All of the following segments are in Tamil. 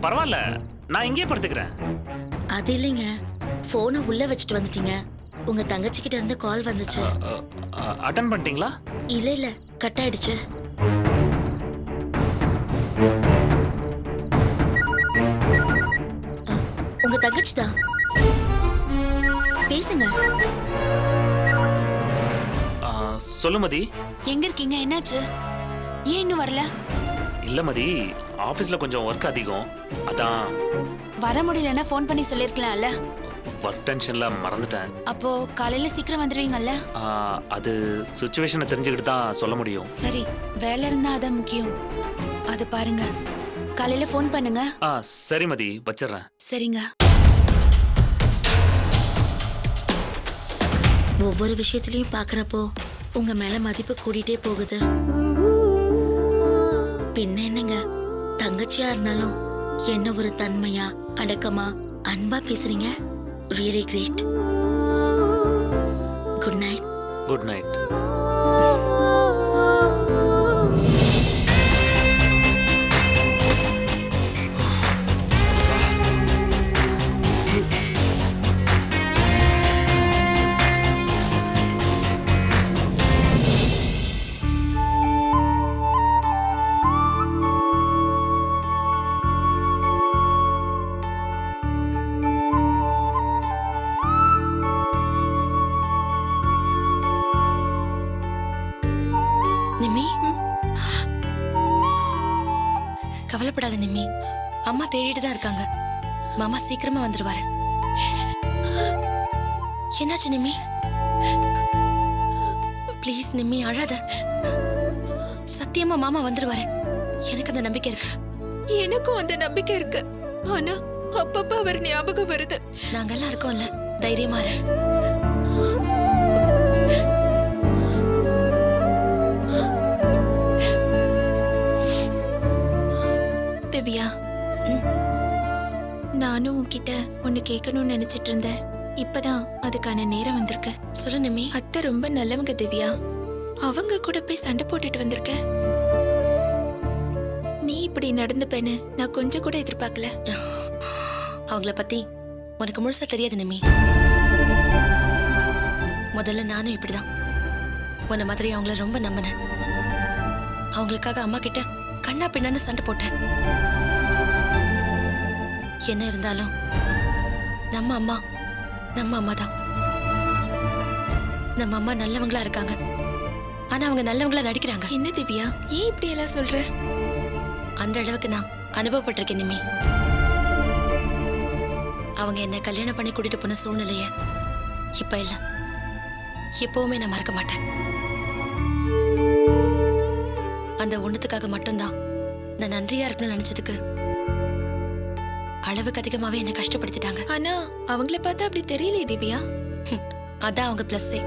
பரவாயில்ல, நான் இங்கே படுத்துக்கிறேன். அது இல்லைங்க, போனை உள்ள வச்சுட்டு வந்துட்டீங்க. உங்க தங்கச்சி கிட்ட இருந்து கால் வந்துச்சு. அட்டன் பண்ணிட்டீங்களா? இல்ல இல்ல, கட் ஆயிடுச்சு. உங்க தங்கச்சி தான், பேசுங்க. சொல்லு மதி. எங்க இருக்கீங்க? என்னாச்சு? ஏன் இன்னும் வரல? இல்ல மதி, ஆபீஸ்ல கொஞ்சம் ஒர்க் அதிகம், அதான். வர முடியலன்னா ஃபோன் பண்ணி சொல்லிருக்கலாம்ல. ஒர்க் டென்ஷன்ல மறந்துட்டேன். அப்போ காலையில சீக்கிரம் வந்துருவீங்கல்ல? அது சிச்சுவேஷனை தெரிஞ்சுக்கிட்டு தான் சொல்ல முடியும். சரி, வேலை இருந்தா அதான் முக்கியம். அது பாருங்க, காலையில ஃபோன் பண்ணுங்க. சரி மதி, வச்சிடுறேன். சரிங்க. ஒவ்வொரு விஷயத்திலையும் பாக்குறப்போ உங்க மேல மதிப்பு கூடிட்டே போகுது. பின்ன என்னங்க, தங்கச்சியா இருந்தாலும் என்ன ஒரு தன்மையா, அடக்கமா, அன்பா பேசுறீங்க. Really great. Good night. Good night. Nimmi, கவலைப்படாத நிம்மி. அம்மா தேடிட்டு தான் இருக்காங்க. மாமா சீக்கிரமா வந்துருவாரு. என்னாச்சு நிம்மி? ப்ளீஸ் நிம்மி, அழாத. சத்தியமா மாமா வந்துருவாரு. எனக்கு அந்த நம்பிக்கை இருக்கு. எனக்கும் அந்த நம்பிக்கை இருக்கு. ஆனா அப்பப்ப அவர் ஞாபகம் வருது. நாங்கெல்லாம் இருக்கோம்ல, தைரியமா இரு. திவ்யா, நானும் உன்கிட்ட ஒன்னு கேட்கணும்னு நினைச்சிட்டு இருந்தேன். இப்பதான் அதுக்கான நேரம் வந்திருக்கு. சொல்லு நிம்மி. அத்தை ரொம்ப நல்லவங்க திவ்யா. அவங்க கூட போய் சண்டை போட்டுட்டு வந்திருக்க. நீ இப்படி நடந்துப்பேன்னு நான் கொஞ்சம் கூட எதிர்பார்க்கல. அவங்கள பத்தி உனக்கு முழுசா தெரியாது நிம்மி. முதல்ல நானும் இப்படிதான் உன்ன மாதிரி அவங்கள ரொம்ப நம்பினேன். அவங்களுக்காக அம்மா கிட்ட கண்ணா பின்னான்னு சண்டை போட்டேன். என்ன இருந்தாலும் நம்ம அம்மா தான். நம்ம அம்மா நல்லவங்களா இருக்காங்க, ஆனா அவங்க நல்லவங்களா நடிக்கிறாங்க. என்ன திவ்யா, ஏன் இப்படி எல்லாம் சொல்ற? அந்த அளவுக்கு நான் அனுபவப்பட்டிருக்கேன் நிம்மி. அவங்க என்ன கல்யாணம் பண்ணி கூட்டிட்டு போன சூழ்நிலைய இப்ப இல்ல, எப்பவுமே நான் மறக்க மாட்டேன். அந்த ஒண்ணுத்துக்காக மட்டும்தான் நான் நன்றியா இருக்கணும்னு நினைச்சதுக்கு அளவுக்கு அதிகமாவே என்ன கஷ்டப்படுத்திட்டாங்க. ஆனா அவங்கள பார்த்தா அப்படி தெரியலையே திவ்யா. அதான் அவங்க பிளஸ்ஸே.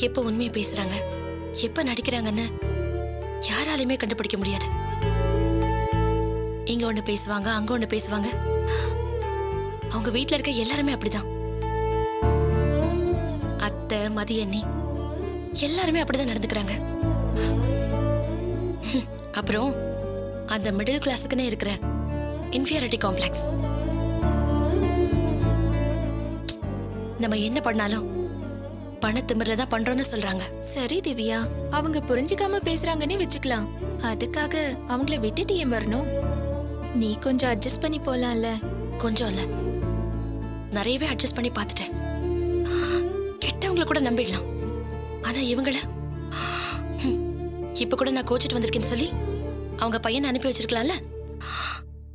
எப்ப உண்மையை பேசுறாங்க, எப்ப நடிக்கிறாங்கன்னு யாராலையுமே கண்டுபிடிக்க முடியாது. இங்க ஒண்ணு பேசுவாங்க, அங்க ஒண்ணு பேசுவாங்க. அவங்க வீட்டுல இருக்க எல்லாருமே அப்படிதான். அத்தை, மதியண்ணி எல்லாருமே அப்படிதான் நடந்துக்கிறாங்க. அப்புறம் அந்த மிடில் கிளாஸுக்குன்னே இருக்கிற இன்ஃபீரியாரிட்டி காம்ப்ளெக்ஸ். நம்ம என்ன பண்ணாலும் பணத்திமிரில தான் பண்றோம்னு சொல்றாங்க. சரி திவ்யா, அவங்க புரிஞ்சுக்காம பேசுறாங்கன்னு வச்சுக்கலாம். அதுக்காக அவங்கள விட்டுட்டு ஏன் வரணும்? நீ கொஞ்சம் அட்ஜஸ்ட் பண்ணி போலாம்ல. கொஞ்சம் இல்ல, நிறையவே அட்ஜஸ்ட் பண்ணி பார்த்துட்டேன். கெட்டவங்களை கூட நம்பிடலாம், ஆனா இவங்கள இப்ப கூட நான் கோச்சிட்டு வந்திருக்கேன்னு சொல்லி அவங்க பையனை அனுப்பி வச்சிருக்கலாம்ல.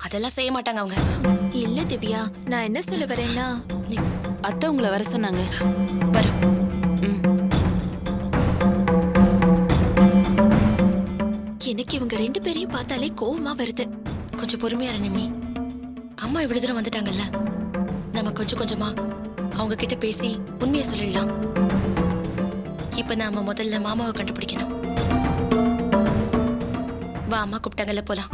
அதெல்லாம் செய்ய மாட்டாங்க அவங்க. இல்ல திவ்யா, நான் என்ன சொல்ல வரேன்னா, அத்தை உங்களை வர சொன்னாங்க. வரும். எனக்கு இவங்க ரெண்டு பேரையும் பார்த்தாலே கோவமா வருது. கொஞ்சம் பொறுமையா இரு நிம்மி. அம்மா இவ்வளவு தூரம் வந்துட்டாங்கல்ல, நம்ம கொஞ்சம் கொஞ்சமா அவங்க கிட்ட பேசி உண்மையை சொல்லிடலாம். இப்ப நாம முதல்ல மாமாவை கண்டுபிடிக்கணும். வா, அம்மா கூப்பிட்டாங்கல்ல, போலாம்.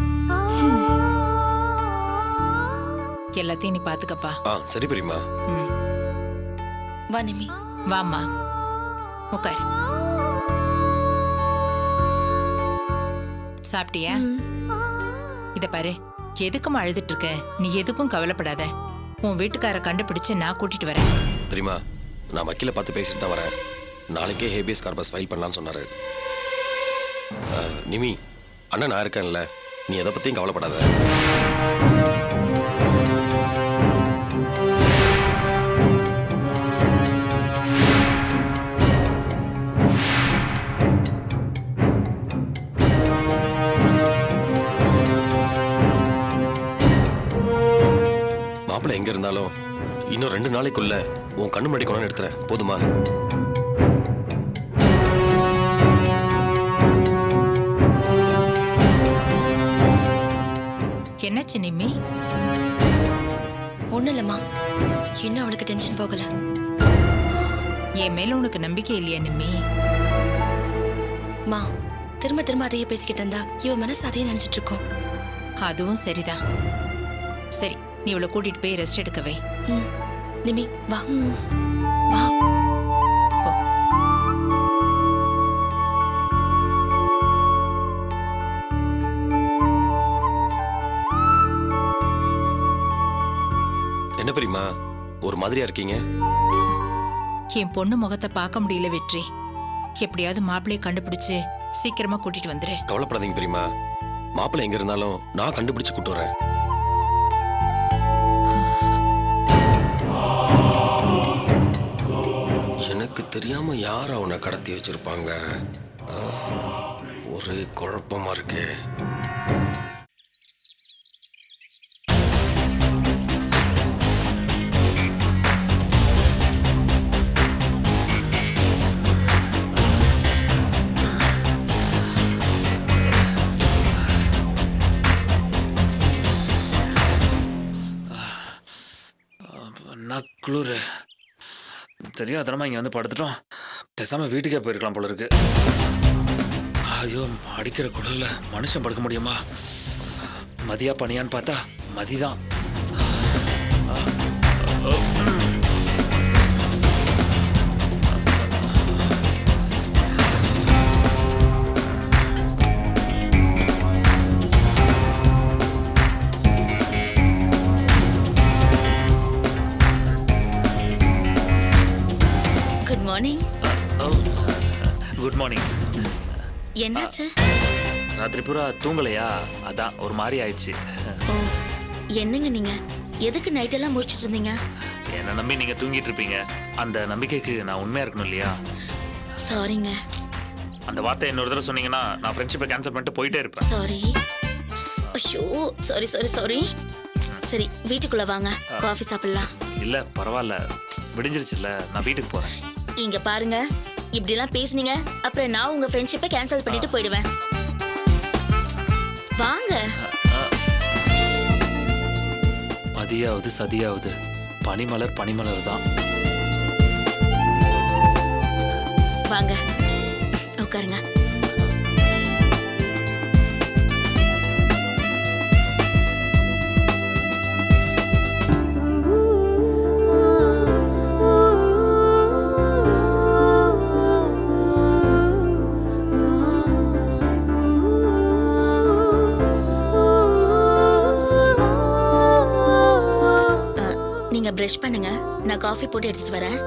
எல்லாத்தையும் நீ பாத்துக்கப்பா. சரி பெரியம்மா. வா நிம்மி. வாம்மா, உட்காரு. சாப்பிட்டியா? இத பாரு, எதுக்கும் அழுதுட்டு இருக்க? நீ எதுக்கும் கவலைப்படாத. உன் வீட்டுக்கார கண்டுபிடிச்சு நான் கூட்டிட்டு வரேன். தெரியுமா, நான் வக்கீல பார்த்து பேசிட்டு தான் வரேன். நாளைக்கே ஹேபியஸ் கார்பஸ் ஃபைல் பண்ணலான்னு சொன்னாரு. நிமி, அண்ணன் நான் இருக்கேன்ல, நீ எதை பத்தியும் கவலைப்படாத. மாப்பிள்ளை எங்க இருந்தாலும் இன்னும் 2 நாளைக்குள்ள உன் கண்ணு முன்னாடி கொண்டு எடுத்துறேன், போதுமா? என்னாச்சு நிம்மி? ஒண்ணும் இல்லம்மா, இன்னும் அவளுக்கு டென்ஷன் போகல. என் மேல உனக்கு நம்பிக்கை இல்லையா நிம்மி? மா, திரும்ப திரும்ப அதையே பேசிக்கிட்டு இருந்தா இவ மனசு அதையே நினைச்சிட்டு இருக்கோம். அதுவும் சரிதான். சரி, நீ இவளை கூட்டிட்டு போய் ரெஸ்ட் எடுக்க வை. நிமி வா வா. போ. என்ன பெரியமா ஒரு மாதிரியா இருக்கீங்க? என் பொண்ணு முகத்தை பார்க்க முடியல வெற்றி. எப்படியாவது மாப்பிள்ளையை கண்டுபிடிச்சு சீக்கிரமா கூட்டிட்டு வந்துரு. கவலைப்படாதீங்க பெரியமா, மாப்பிள்ளை எங்க இருந்தாலும் நான் கண்டுபிடிச்சு கூட்டு வரேன். எனக்கு தெரியாம யார் அவனை கடத்தி வச்சிருப்பாங்க? ஒரு குழப்பமா இருக்கு. குளிர் தெரியாதனமா இங்கே வந்து படுத்துட்டோம். பேசாமல் வீட்டுக்கே போயிருக்கலாம் போல இருக்கு. ஐயோ, அடிக்கிற குளிரில் மனுஷன் படுக்க முடியுமா? மதியா பனியான்னு பார்த்தா மதிதான். Good morning. Good morning. என்னாச்சு? ராத்திரி பூரா தூங்கலையா, அதான் ஒரு மாதிரி ஆயிடுச்சு. ஓ, என்னங்க நீங்க எதுக்கு நைட் எல்லாம் முடிச்சிட்டு இருந்தீங்க? என்னை நம்பி நீங்கள் தூங்கிட்டு இருப்பீங்க. அந்த நம்பிக்கைக்கு நான் உண்மையாக இருக்கணும் இல்லையா? சாரிங்க. அந்த வார்த்தை இன்னொரு தடவை சொன்னீங்கன்னா நான் ஃப்ரெண்ட்ஷிப்பை கேன்சல் பண்ணிட்டு போயிட்டே இருப்பேன். சாரி. ஐயோ, சாரி சாரி சாரி. சரி, வீட்டுக்குள்ள வாங்க, காஃபி சாப்பிடலாம். இல்லை பரவாயில்ல, விடிஞ்சிருச்சுல்ல, நான் வீட்டுக்கு போகிறேன். இங்க பாருங்க, இப்படிலாம் பேசுனீங்க அப்புறம் நான் உங்க ஃப்ரெண்ட்ஷிப்பை கேன்சல் பண்ணிட்டு போயிடுவேன். வாங்க. மதியாவது சதியாவது பனிமலர் பனிமலர் தான். வாங்க, உட்காருங்க. பிரஷ் பண்ணுங்க, நான் காஃபி போட்டு எடுத்துட்டு வரேன்.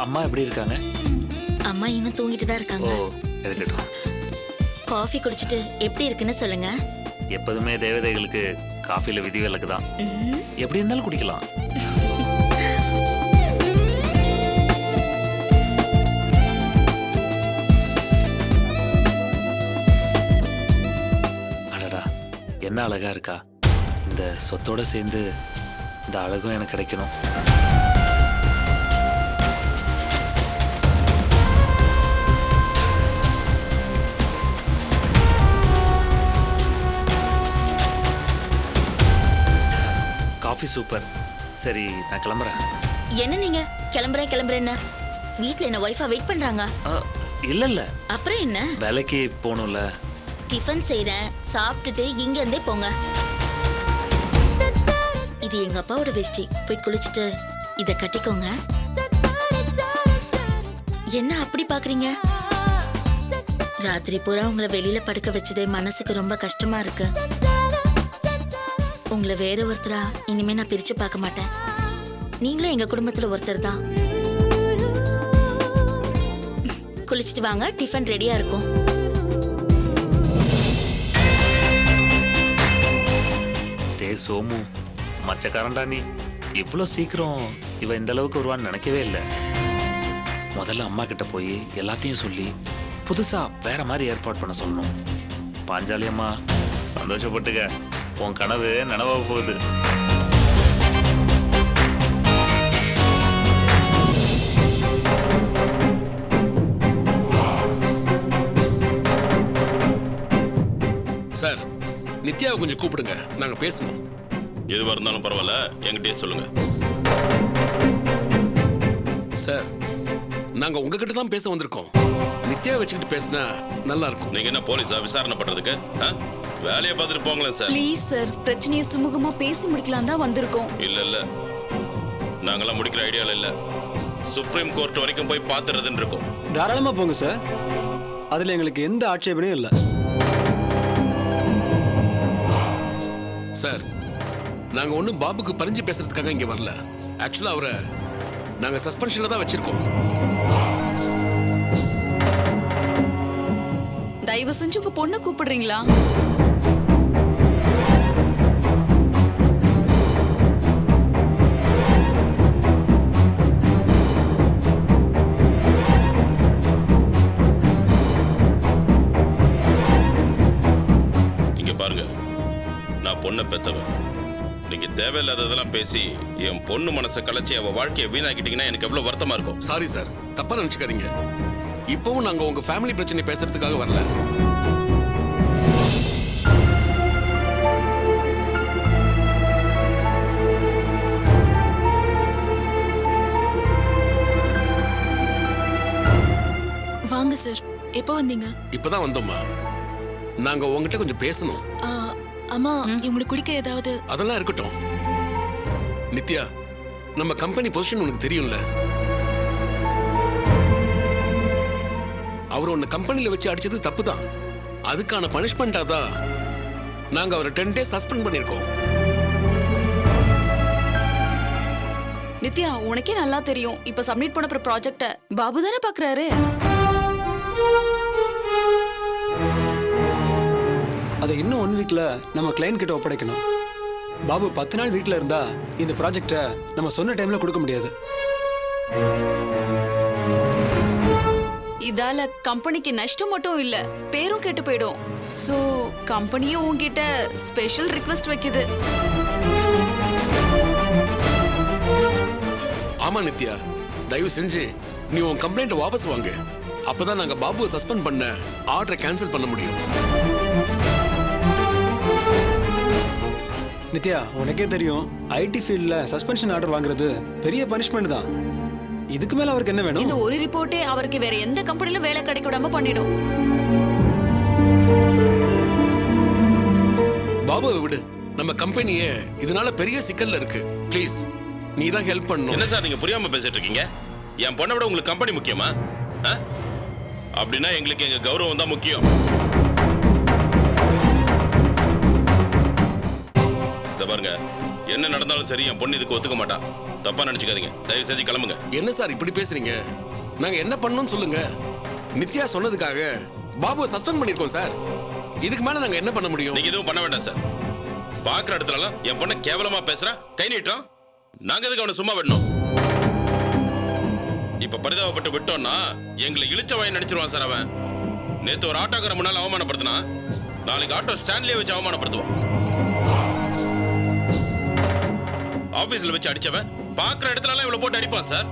அம்மா எப்படி இருக்காங்க? அம்மா இன்னும் தூங்கிட்டு தான் இருக்காங்க. ஓ, இருக்கட்டும். காஃபி குடிச்சிட்டு எப்படி இருக்குன்னு சொல்லுங்க. எப்போதுமே தேவதைகளுக்கு காஃபில விதிவிலக்கு தான். எப்படி இருந்தாலும் குடிக்கலாம். அடடா, என்ன அழகா இருக்கா! இந்த சொத்தோட சேர்ந்து இந்த அழகும் எனக்கு கிடைக்கணும். Coffee super. சரி நான் கிளம்புறேன். என்ன நீங்க கிளம்புறேன்னு வீட்ல என்ன ஒய்ஃபா வெயிட் பண்றாங்க? இல்ல இல்ல, அப்புறம் என்ன? வேலைக்கு போகணும்ல. டிஃபன் செய்றேன், சாப்பிட்டுட்டு இங்க இருந்தே போங்க. இது எங்க அப்பாவோட வேஷ்டி, போய் குளிச்சுட்டு இத கட்டிக்கோங்க. என்ன அப்படி பாக்குறீங்க? ராத்திரி பூரா உங்களை வெளியில படுக்க வச்சதே மனசுக்கு ரொம்ப கஷ்டமா இருக்கு. உங்களை வேற ஒருத்தரா இனிமே நான் பிரிச்சு பார்க்க மாட்டேன். நீங்களும் எங்க குடும்பத்துல ஒருத்தர் தான். குளிச்சுட்டு வாங்க, டிஃபன் ரெடியா இருக்கும். டே சோமு, மச்சக்காரன்டா நீ. இவ்வளோ சீக்கிரம் இவ இந்த அளவுக்கு வருவான்னு நினைக்கவே இல்லை. முதல்ல அம்மா கிட்ட போய் எல்லாத்தையும் சொல்லி புதுசா வேற மாதிரி ஏற்பாடு பண்ண சொல்லணும். பாஞ்சாலி அம்மா சந்தோஷப்பட்டுக்க, உன் கனவு நனவாக போகுது. சார், நித்யாவை கொஞ்சம் கூப்பிடுங்க, நாங்க பேசணும். எதுவாக இருந்தாலும் பரவாயில்ல, என்கிட்டயே சொல்லுங்க. சார், நாங்க உங்ககிட்ட தான் பேச வந்திருக்கோம். நித்யாவை வச்சுக்கிட்டு பேசினா நல்லா இருக்கும். நீங்க என்ன போலீஸா விசாரணை பண்றதுக்கு? வேலையை பார்த்துட்டு போங்களேன் சார். ப்ளீஸ் சார், பிரச்சனையை சுமூகமா பேசி முடிக்கலாம் தான் வந்திருக்கோம். இல்ல இல்ல, நாங்கெல்லாம் முடிக்கிற ஐடியால இல்ல. சுப்ரீம் கோர்ட் வரைக்கும் போய் பார்த்துறதுன்னு இருக்கோம். தாராளமா போங்க சார், அதுல எங்களுக்கு எந்த ஆட்சேபனையும் இல்லை. சார், நாங்க ஒன்னும் பாபுக்கு பறிஞ்சு பேசுறதுக்காக இங்க வரல. ஆக்சுவலா அவரை நாங்க சஸ்பென்ஷன்ல தான் வச்சிருக்கோம். தயவு செஞ்சு உங்க பொண்ணை கூப்பிடுறீங்களா? இங்க பாருங்க, நான் பொண்ணை பெத்தவன். நீங்க தேவையில்லாததெல்லாம் பேசி என் பொண்ணு மனசை கலைச்சி அவ வாழ்க்கையை வீணாக்கிட்டீங்கன்னா எனக்கு எவ்வளவு வருத்தமா இருக்கும். சாரி சார், தப்பா நினைச்சுக்காதீங்க. இப்பவும் நாங்க உங்க ஃபேமிலி பிரச்சனை பேசுறதுக்காக வரல. வாங்க சார், எப்போ வந்தீங்க? இப்பதான் வந்தோம்மா. நாங்க உங்ககிட்ட கொஞ்சம் பேசணும். அம்மா, இவங்களுக்கு குடிக்க ஏதாவது? அதெல்லாம் இருக்கட்டும். நித்யா, நம்ம கம்பெனி பொசிஷன் உனக்கு தெரியும்ல. அவர் உன்னை கம்பெனில வச்சு அடிச்சது தப்பு தான். அதுக்கான பனிஷ்மெண்டா தான் நாங்க அவரை 10 days சஸ்பெண்ட் பண்ணிருக்கோம். நித்யா, உனக்கே நல்லா தெரியும். இப்ப சப்மிட் பண்ண ப்ராஜெக்ட பாபு தானே பாக்குறாரு. அதை இன்னும் 1 வீக்ல நம்ம கிளைண்ட் கிட்ட ஒப்படைக்கணும். பாபு 10 நாள் வீட்டில் இருந்தா இந்த ப்ராஜெக்டை நம்ம சொன்ன டைம்ல கொடுக்க முடியாது. இதால கம்பெனிக்கு நஷ்டம் மட்டும் இல்ல, பேரும் கெட்டு போயிடும். சோ கம்பெனியும் உன்கிட்ட ஸ்பெஷல் ரிக்வெஸ்ட் வைக்குது. ஆமா நித்யா, தயவு செஞ்சு நீ உன் கம்ப்ளைண்ட் வாபஸ் வாங்க. அப்பதான் நாங்க பாபுவை சஸ்பெண்ட் பண்ண ஆர்டரை கேன்சல் பண்ண முடியும். நித்யா, உனக்கே தெரியும் ஐடி ஃபீல்ட்ல சஸ்பென்ஷன் ஆர்டர் வாங்குறது பெரிய பனிஷ்மெண்ட் தான். இதுக்கு மேல அவருக்கு என்ன வேணும்? இந்த ஒரு ரிப்போர்ட்டே அவருக்கு வேற எந்த கம்பெனில வேலை கிடைக்க விடாம பண்ணிடும். பாபுவை விடு, நம்ம கம்பெனியே இதனால பெரிய சிக்கல்ல இருக்கு. ப்ளீஸ், நீ தான் ஹெல்ப் பண்ணணும். என்ன சார் நீங்க புரியாம பேசிட்டு இருக்கீங்க? என் பொண்ணை விட உங்களுக்கு கம்பெனி முக்கியமா? அப்படின்னா எங்களுக்கு எங்க கௌரவம் தான் முக்கியம். பாருங்க, என்ன நடந்தாலும் சரி, என் பொண்ணு இதுக்கு ஒத்துக்க மாட்டான். தப்பா நினைச்சுக்காதீங்க, தயவு செஞ்சு கிளம்புங்க. என்ன சார் இப்படி பேசுறீங்க? நாங்க என்ன பண்ணணும்னு சொல்லுங்க. நித்யா சொன்னதுக்காக பாபுவை சஸ்பெண்ட் பண்ணிருக்கோம் சார். இதுக்கு மேல நாங்க என்ன பண்ண முடியும்? நீங்க எதுவும் பண்ண வேண்டாம் சார். பாக்குற இடத்துல என் பொண்ணை கேவலமா பேசுறா, கை நீட்டோம். நாங்க எதுக்கு அவனை சும்மா விடணும்? இப்ப பரிதாபப்பட்டு விட்டோம்னா எங்களை இழிச்ச வாய் நினைச்சிருவான் சார். அவன் நேத்து ஒரு ஆட்டோக்கார முன்னால அவமானப்படுத்தினா, நாளைக்கு ஆட்டோ ஸ்டாண்ட்லயே வச்சு அவமானப்படுத்துவான். ஆபீஸ்ல வச்சு அடிச்சவன் பாக்குற இடத்துல இவ்வளவு போட்டு அடிப்பான் சார்.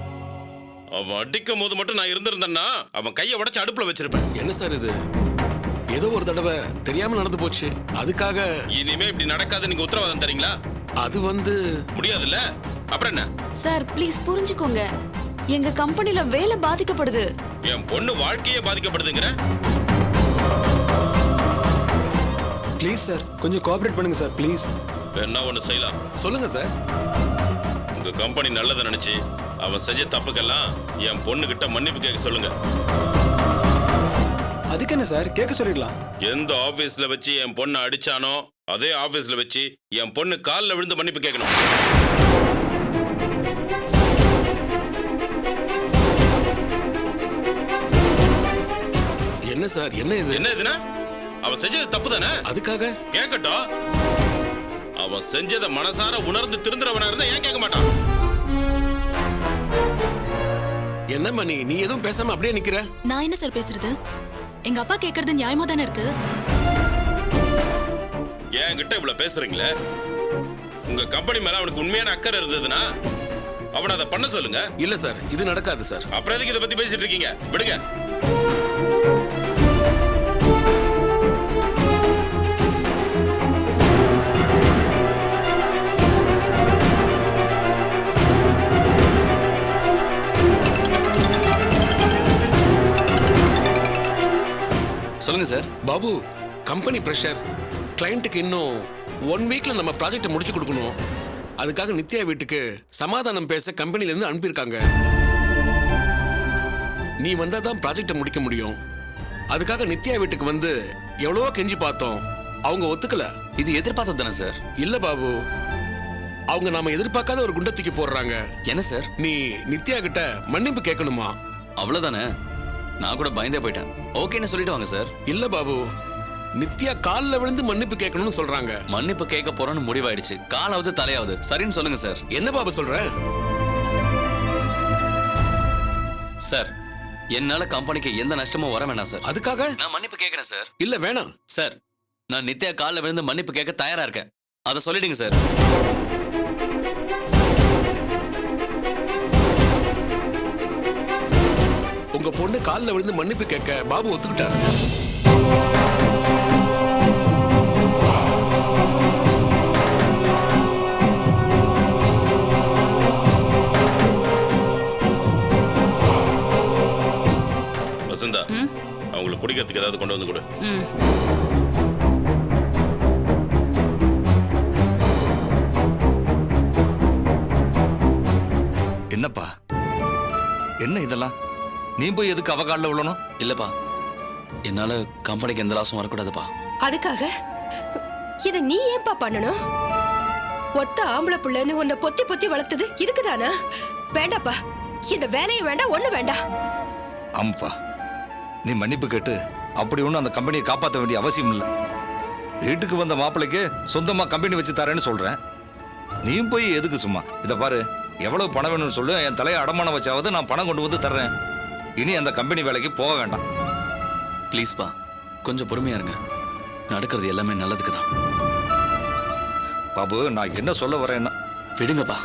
அவன் அடிக்கும் போது மட்டும் நான் இருந்திருந்தேன்னா அவன் கையை உடைச்சு அடுப்புல வச்சிருப்பேன். என்ன சார் இது? ஏதோ ஒரு தடவை தெரியாம நடந்து போச்சு, அதுக்காக இனிமே இப்படி நடக்காது நீங்க உத்தரவாதம் தரீங்களா? அது வந்து முடியாதுல்ல அப்புறம் என்ன? சார் ப்ளீஸ் புரிஞ்சுக்கோங்க, எங்க கம்பெனில வேலை பாதிக்கப்படுது. என் பொண்ணு வாழ்க்கையே பாதிக்கப்படுதுங்கிற? ப்ளீஸ் சார், கொஞ்சம் கோஆபரேட் பண்ணுங்க சார் ப்ளீஸ். என்ன ஒண்ணு செய்யலாம். சொல்லுங்க சார். உங்க கம்பெனி நல்லதை நினைச்சு அவன் செஞ்ச தப்புக்கெல்லாம் என் பொண்ணு கிட்ட மன்னிப்பு கேட்க சொல்லுங்க. அதுக்கு என்ன சார், கேட்க சொல்லிடலாம். எந்த ஆபீஸ்ல வச்சு என் பொண்ணை அடிச்சானோ அதே ஆபீஸ்ல வச்சு என் பொண்ணு காலில் விழுந்து மன்னிப்பு கேட்கணும். என்ன சார், என்ன இது? என்ன இதுனா? அவன் செஞ்சது தப்பு தானே? அதுக்காக கேட்கட்டும். அவன் செஞ்சதை மனசார உணர்ந்து திருந்துறவனா இருந்தா ஏன் கேட்க மாட்டான்? என்னம்மா நீ எதுவும் பேசாம அப்படியே நிக்கிற? நான் என்ன சார் பேசுறது? எங்க அப்பா கேக்குறது நியாயமா தானே இருக்கு. ஏன் கிட்ட இவ்வளவு பேசுறீங்களே? உங்க கம்பெனி மேல அவனுக்கு உண்மையான அக்கறை இருந்ததுன்னா அவனை அதை பண்ண சொல்லுங்க. இல்ல சார், இது நடக்காது சார். அப்புறம் எதுக்கு இதை பத்தி பேசிட்டு இருக்கீங்க? விடுங்க. சொல்லுங்க சார். பாபு, கம்பெனி பிரஷர், கிளையண்ட்டுக்கு இன்னும் 1 வீக்ல நம்ம ப்ராஜெக்டை முடிச்சு கொடுக்கணும். அதுக்காக நித்யா வீட்டுக்கு சமாதானம் பேச கம்பெனில இருந்து அனுப்பியிருக்காங்க. நீ வந்தா தான் ப்ராஜெக்டை முடிக்க முடியும். அதுக்காக நித்யா வீட்டுக்கு வந்து எவ்வளவோ கெஞ்சி பார்த்தோம், அவங்க ஒத்துக்கல. இது எதிர்பார்த்தது தானே சார்? இல்ல பாபு, அவங்க நாம எதிர்பார்க்காத ஒரு குண்டை தூக்கி போடுறாங்க. என்ன சார்? நீ நித்யா கிட்ட மன்னிப்பு கேட்கணுமா? அவ்வளவுதானே? நான் கூட பயந்தே போயிட்டேன். ஓகேன்னு சொல்லிட்டு வாங்க சார். இல்ல பாபு, நித்யா காலில் விழுந்து மன்னிப்பு கேட்கணும்னு சொல்றாங்க. மன்னிப்பு கேட்க போறோன்னு முடிவாயிடுச்சு. காலாவது தலையாவது சரின்னு சொல்லுங்க சார். என்ன பாபு சொல்ற? சார், என்னால கம்பெனிக்கு எந்த நஷ்டமும் வர வேணாம் சார். அதுக்காக நான் மன்னிப்பு கேட்கறேன் சார். இல்ல வேணாம் சார், நான் நித்யா காலில் விழுந்து மன்னிப்பு கேட்க தயாரா இருக்கேன். அதை சொல்லிடுங்க சார். உங்க பொண்ணு காலில் விழுந்து மன்னிப்பு கேட்க பாபு ஒத்துக்கிட்டாரு. வசந்தா, அவங்களுக்கு குடிக்கிறதுக்கு ஏதாவது கொண்டு வந்து கொடு. என்னப்பா, என்ன இதெல்லாம்? நீ போய் எதுக்கு அவ காலில் விழணும்? இல்லப்பா, என்னால கம்பெனிக்கு எந்த லாஸும் வரக்கூடாதுப்பா. அதுக்காக இத நீ ஏன்பா பண்ணணும்? ஒத்த ஆம்பளை பிள்ளைன்னு உன்னை பொத்தி பொத்தி வளர்த்தது இதுக்குதானா? வேண்டாப்பா, இந்த வேலையும் வேண்டாம், ஒண்ணு வேண்டாம். ஆமாப்பா, நீ மன்னிப்பு கேட்டு அப்படி ஒன்றும் அந்த கம்பெனியை காப்பாற்ற வேண்டிய அவசியம் இல்லை. வீட்டுக்கு வந்த மாப்பிள்ளைக்கு சொந்தமா கம்பெனி வச்சு தரேன்னு சொல்றேன். நீ போய் எதுக்கு சும்மா? இதை பாரு, எவ்வளவு பணம் வேணும்னு சொல்லு, என் தலையை அடமானம் வச்சாவது நான் பணம் கொண்டு வந்து தர்றேன். இனி அந்த கம்பெனி வேலைக்கு போக வேண்டாம். ப்ளீஸ்ப்பா, கொஞ்சம் பொறுமையா இருங்க. நடக்கிறது எல்லாமே நல்லதுக்கு தான். பாபு, நான் என்ன சொல்ல வரேன்னா, விடுங்கப்பா.